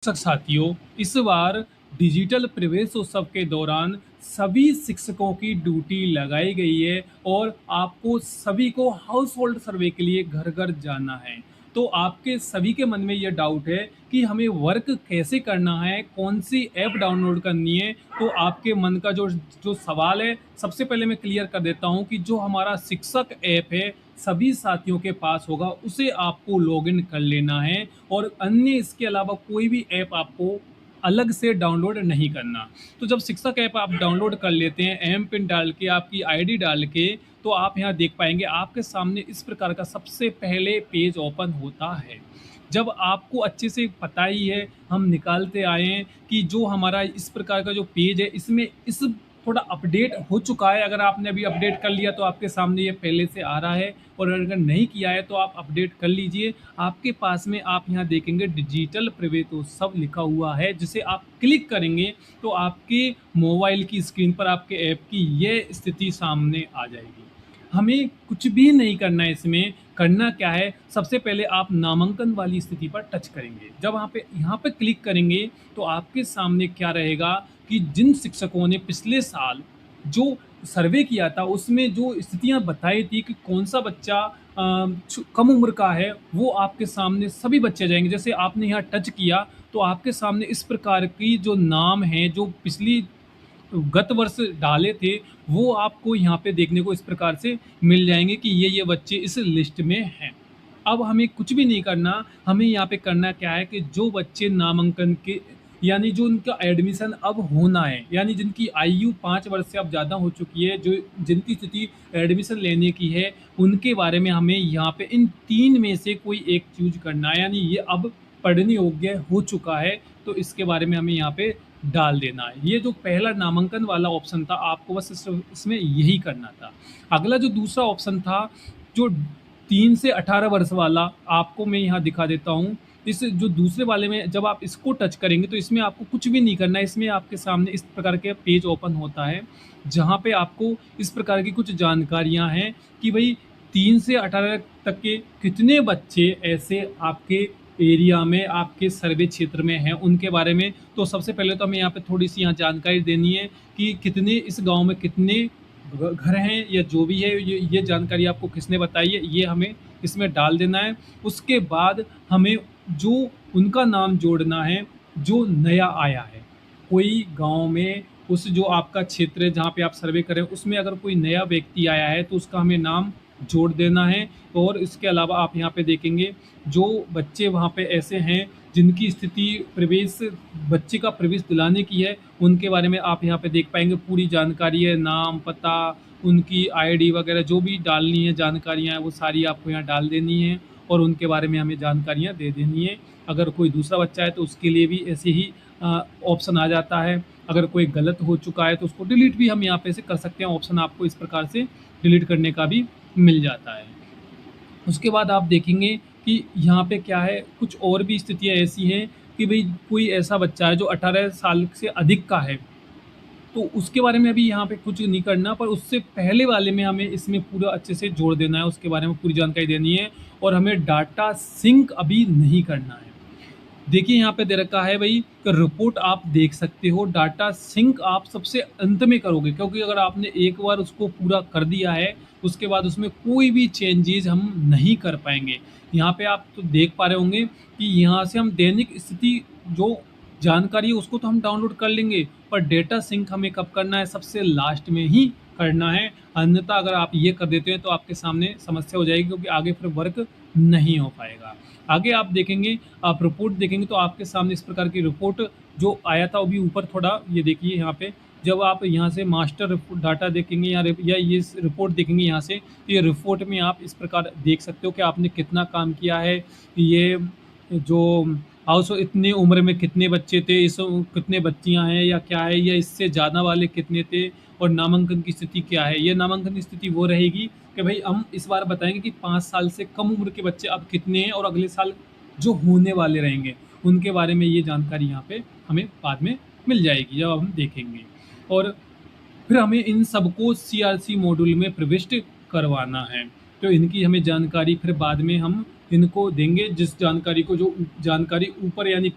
साथियों, इस बार डिजिटल प्रवेश उत्सव के दौरान सभी शिक्षकों की ड्यूटी लगाई गई है और आपको सभी को हाउस होल्ड सर्वे के लिए घर-घर जाना है। तो आपके सभी के मन में ये डाउट है कि हमें वर्क कैसे करना है, कौन-सी ऐप डाउनलोड करनी है? तो आपके मन का जो जो सवाल है, सबसे पहले मैं क्लियर कर देता हूँ कि जो हमारा शिक्षक ऐप है, सभी साथियों के पास होगा, उसे आपको लॉगिन कर लेना है और अन्य इसके अलावा कोई भी ऐप आपको अलग से डाउनलोड नहीं करना। तो जब शिक्षक ऐप आप डाउनलोड कर लेते हैं, एम पिन डाल के, आपकी आईडी डाल के, तो आप यहाँ देख पाएँगे आपके सामने इस प्रकार का सबसे पहले पेज ओपन होता है। जब आपको अच्छे से पता ही है, हम निकालते आए हैं कि जो हमारा इस प्रकार का जो पेज है, इसमें इस थोड़ा अपडेट हो चुका है। अगर आपने अभी अपडेट कर लिया तो आपके सामने ये पहले से आ रहा है और अगर नहीं किया है तो आप अपडेट कर लीजिए। आपके पास में आप यहाँ देखेंगे डिजिटल प्रवेशोत्सव लिखा हुआ है, जिसे आप क्लिक करेंगे तो आपके मोबाइल की स्क्रीन पर आपके ऐप की ये स्थिति सामने आ जाएगी। हमें कुछ भी नहीं करना है इसमें, करना क्या है, सबसे पहले आप नामांकन वाली स्थिति पर टच करेंगे। जब यहाँ पे क्लिक करेंगे तो आपके सामने क्या रहेगा कि जिन शिक्षकों ने पिछले साल जो सर्वे किया था, उसमें जो स्थितियाँ बताई थी कि कौन-सा बच्चा कम उम्र का है, वो आपके सामने सभी बच्चे आ जाएँगे। जैसे आपने यहाँ टच किया, तो आपके सामने इस प्रकार की जो नाम हैं, जो पिछली गत वर्ष डाले थे, वो आपको यहाँ पे देखने को इस प्रकार से मिल जाएँगे कि ये बच्चे इस लिस्ट में हैं। अब हमें कुछ भी नहीं करना, हमें यहाँ पे करना क्या है कि जो बच्चे नामांकन के यानी जो उनका एडमिशन अब होना है, यानी जिनकी आयु 5 वर्ष से अब ज़्यादा हो चुकी है, जो जिनकी स्थिति एडमिशन लेने की है, उनके बारे में हमें यहाँ पे इन 3 में से कोई एक चूज़ करना है, यानी ये अब पढ़ने योग्य हो चुका है, तो इसके बारे में हमें यहाँ पे डाल देना है। ये जो पहला नामांकन वाला ऑप्शन था, आपको बस इसमें यही करना था। अगला जो दूसरा ऑप्शन था, जो 3 से 18 वर्ष वाला, आपको मैं यहाँ दिखा देता हूँ। इस जो दूसरे वाले में जब आप इसको टच करेंगे तो इसमें आपको कुछ भी नहीं करना है। इसमें आपके सामने इस प्रकार के पेज ओपन होता है, जहाँ पे आपको इस प्रकार की कुछ जानकारियाँ हैं कि भई 3 से 18 तक के कितने बच्चे ऐसे आपके एरिया में, आपके सर्वे क्षेत्र में हैं, उनके बारे में। तो सबसे पहले तो हमें यहाँ पे थोड़ी-सी यहाँ जानकारी देनी है कि कितने इस गाँव में कितने घर हैं या जो भी है, ये जानकारी आपको किसने बताई है, ये हमें इसमें डाल देना है। उसके बाद हमें जो उनका नाम जोड़ना है, जो नया आया है। कोई गाँव में उस जो आपका क्षेत्र है जहाँ पे आप सर्वे कर रहे हो, उसमें अगर कोई नया व्यक्ति आया है तो उसका हमें नाम जोड़ देना है। और इसके अलावा आप यहाँ पे देखेंगे जो बच्चे वहाँ पे ऐसे हैं जिनकी स्थिति प्रवेश बच्चे का प्रवेश दिलाने की है, उनके बारे में आप यहाँ पे देख पाएँगे पूरी जानकारी है, नाम, पता, उनकी आईडी वगैरह जो भी डालनी है जानकारियाँ हैं, वो सारी आपको यहाँ डाल देनी है और उनके बारे में हमें जानकारियाँ दे देनी है। अगर कोई दूसरा बच्चा है तो उसके लिए भी ऐसे ही ऑप्शन आ जाता है। अगर कोई गलत हो चुका है तो उसको डिलीट भी हम यहाँ पे से कर सकते हैं, ऑप्शन आपको इस प्रकार से डिलीट करने का भी मिल जाता है। उसके बाद आप देखेंगे कि यहाँ पे क्या है, कुछ और भी स्थितियाँ ऐसी हैं कि भई कोई ऐसा बच्चा है जो 18 साल से अधिक का है, तो उसके बारे में अभी यहाँ पे कुछ नहीं करना, पर उससे पहले वाले में हमें इसमें पूरा अच्छे से जोड़ देना है, उसके बारे में पूरी जानकारी देनी है और हमें डाटा सिंक अभी नहीं करना है। देखिए यहाँ पे दे रखा है भई कि रिपोर्ट आप देख सकते हो, डाटा सिंक आप सबसे अंत में करोगे, क्योंकि अगर आपने एक बार उसको पूरा कर दिया है, उसके बाद उसमें कोई भी चेंजेज़ हम नहीं कर पाएँगे। यहाँ पे आप तो देख पा रहे होंगे कि यहाँ से हम दैनिक स्थिति जो जानकारी है उसको तो हम डाउनलोड कर लेंगे, पर डेटा सिंक हमें कब करना है? सबसे लास्ट में ही करना है। अन्यथा अगर आप ये कर देते हैं तो आपके सामने समस्या हो जाएगी, क्योंकि आगे फिर वर्क नहीं हो पाएगा। आगे आप देखेंगे, आप रिपोर्ट देखेंगे तो आपके सामने इस प्रकार की रिपोर्ट जो आया था वो भी ऊपर थोड़ा ये देखिए यहाँ पे, जब आप यहाँ से मास्टर डाटा देखेंगे या ये रिपोर्ट देखेंगे यहाँ से, तो ये रिपोर्ट में आप इस प्रकार देख सकते हो कि आपने कितना काम किया है। ये जो हाउस इतनी उम्र में कितने बच्चे थे, इस कितने बच्चियाँ हैं या क्या है, या इससे ज़्यादा वाले कितने थे और नामांकन की स्थिति क्या है। ये नामांकन की स्थिति वो रहेगी कि भई हम इस बार बताएँगे कि 5 साल से कम उम्र के बच्चे अब कितने हैं और अगले साल जो होने वाले रहेंगे, उनके बारे में ये जानकारी यहाँ पे हमें बाद में मिल जाएगी जब हम देखेंगे। और फिर हमें इन सबको सीआरसी मॉड्यूल में प्रविष्ट करवाना है। तो इनकी हमें जानकारी फिर बाद में हम इनको देंगे, जिस जानकारी को जो जानकारी ऊपर यानी